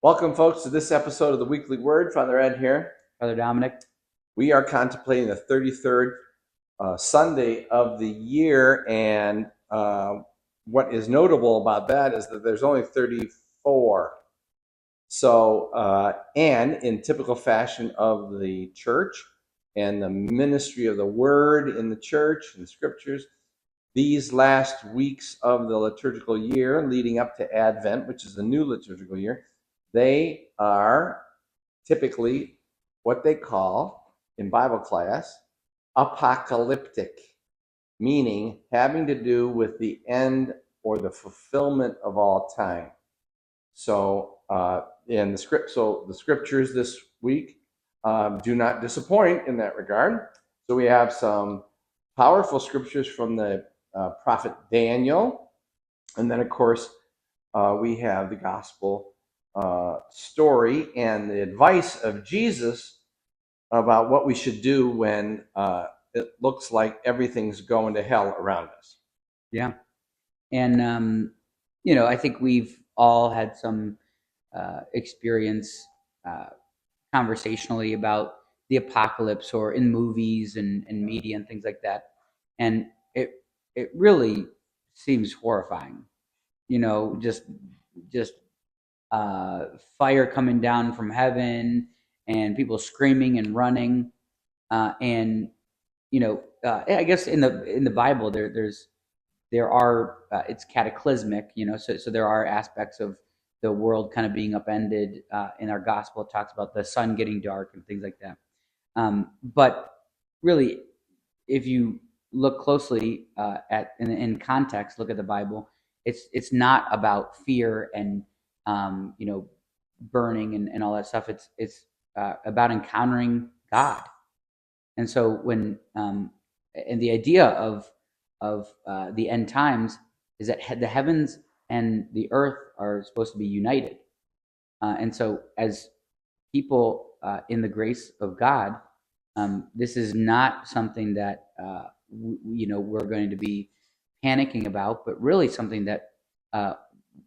Welcome, folks, to this episode of the Weekly Word. Father Ed here. Brother Dominic. We are contemplating the 33rd Sunday of the year, and what is notable about that is that there's only 34. So, and in typical fashion of the church and the ministry of the Word in the church and the Scriptures, these last weeks of the liturgical year leading up to Advent, which is the new liturgical year, they are typically what they call in Bible class apocalyptic, meaning having to do with the end or the fulfillment of all time. So, the scriptures this week do not disappoint in that regard. So we have some powerful scriptures from the prophet Daniel, and then of course we have the gospel story and the advice of Jesus about what we should do when it looks like everything's going to hell around us. Yeah. And, I think we've all had some experience conversationally about the apocalypse or in movies and media and things like that. And it really seems horrifying, just fire coming down from heaven and people screaming and running. And, I guess in the Bible, there are it's cataclysmic, so there are aspects of the world kind of being upended. In our gospel, it talks about the sun getting dark and things like that. But really, if you look closely at in context, look at the Bible, it's not about fear and burning and all that stuff. It's about encountering God. And so when and the idea of the end times is that the heavens and the earth are supposed to be united. And so as people in the grace of God, this is not something that we're going to be panicking about, but really something that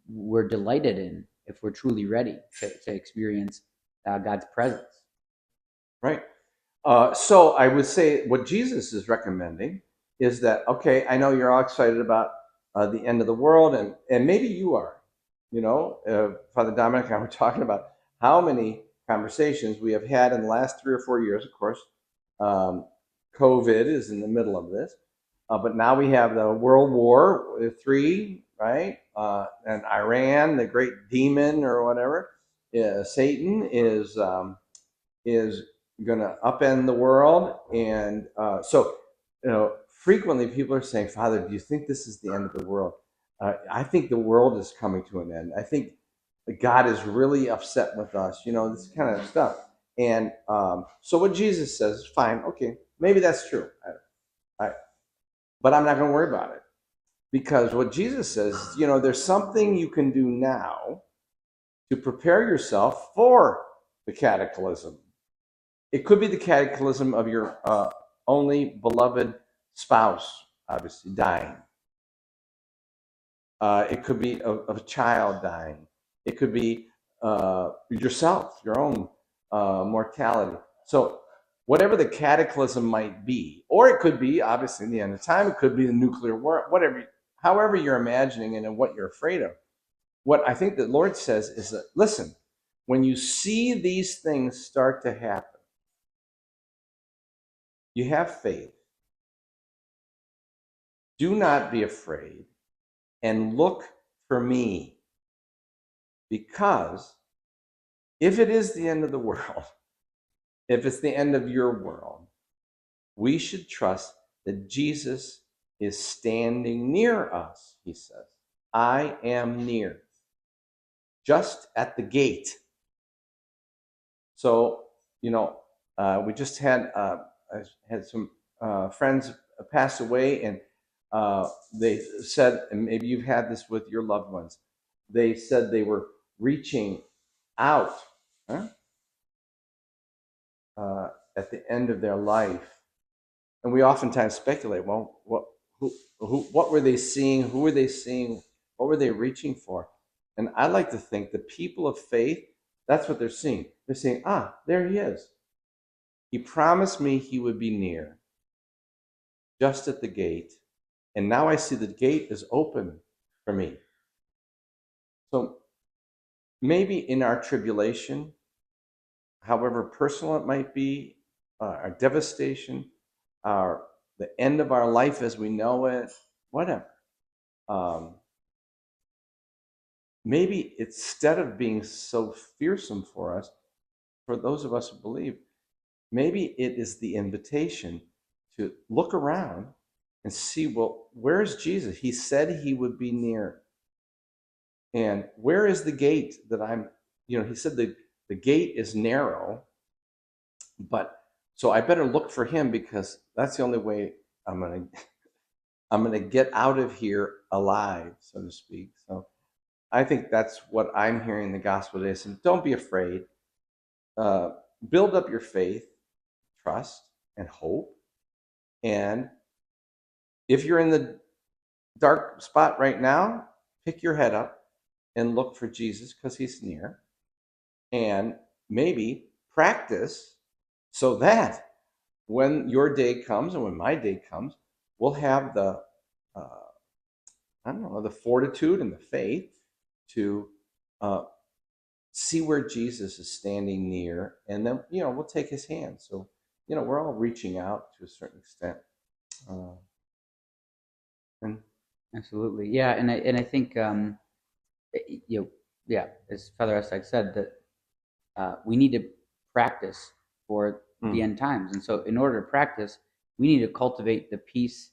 we're delighted in if we're truly ready to experience God's presence. Right. So I would say what Jesus is recommending is that, okay, I know you're all excited about the end of the world, and maybe you are. Father Dominic and I were talking about how many conversations we have had in the last 3 or 4 years. Of course, COVID is in the middle of this, but now we have the World War III, right? And Iran, the great demon or whatever, Satan is going to upend the world. And frequently people are saying, Father, do you think this is the end of the world? I think the world is coming to an end. I think God is really upset with us, this kind of stuff. And so what Jesus says is fine, okay, maybe that's true. But I'm not going to worry about it. Because what Jesus says, there's something you can do now to prepare yourself for the cataclysm. It could be the cataclysm of your only beloved spouse, obviously, dying. It could be of a child dying. It could be yourself, your own mortality. So whatever the cataclysm might be, or it could be, obviously, the end of time, it could be the nuclear war, whatever, however you're imagining it and what you're afraid of. What I think the Lord says is that, listen, when you see these things start to happen, you have faith. Do not be afraid and look for me. Because if it is the end of the world, if it's the end of your world, we should trust that Jesus is standing near us, he says. I am near, just at the gate. So, we just had some friends pass away, and they said, and maybe you've had this with your loved ones, they said they were reaching out at the end of their life. And we oftentimes speculate, well, what were they seeing? Who were they seeing? What were they reaching for? And I like to think the people of faith That's what they're seeing. They're saying, there he is. He promised me he would be near, just at the gate. And now I see the gate is open for me. So maybe in our tribulation, however personal it might be, our devastation, the end of our life as we know it, whatever. Maybe instead of being so fearsome for us, for those of us who believe, maybe it is the invitation to look around and see, well, where's Jesus? He said he would be near. And where is the gate that he said the gate is narrow, but so I better look for him because that's the only way I'm gonna get out of here alive, so to speak. So I think that's what I'm hearing the gospel today. So don't be afraid. Build up your faith, trust, and hope. And if you're in the dark spot right now, pick your head up and look for Jesus because he's near. And maybe practice so that when your day comes and when my day comes, we'll have the, the fortitude and the faith to see where Jesus is standing near. And then, we'll take his hand. So, we're all reaching out to a certain extent. And Absolutely, yeah, and I think as Father Estek said, that we need to practice for the end times, and so in order to practice, we need to cultivate the peace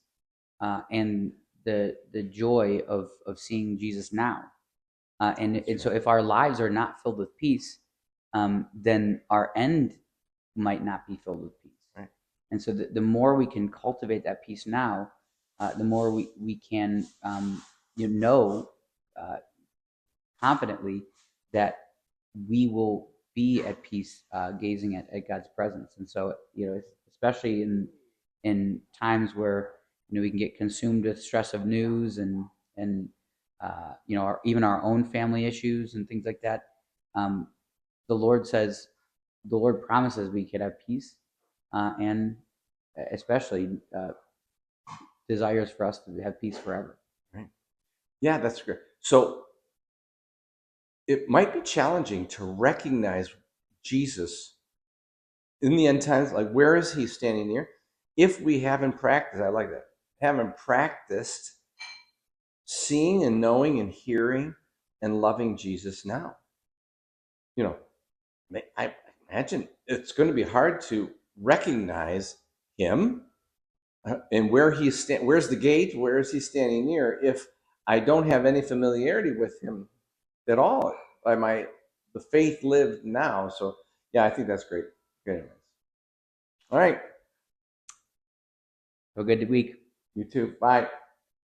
and the joy of seeing Jesus now, and so if our lives are not filled with peace, then our end might not be filled with peace. Right. And so the more we can cultivate that peace now, the more we can know confidently that we will be at peace gazing at God's presence. And so, especially in times where we can get consumed with stress of news and even our own family issues and things like that. The Lord promises we could have peace, and especially desires for us to have peace forever. Right. Yeah, that's great. So it might be challenging to recognize Jesus in the end times, like where is he standing near? If we haven't practiced, I like that, haven't practiced seeing and knowing and hearing and loving Jesus now. I imagine it's going to be hard to recognize him and where where's the gate, where is he standing near if I don't have any familiarity with him at all by the faith lived now. So yeah, I think that's great. Great advice. All right. Have a good week. You too. Bye.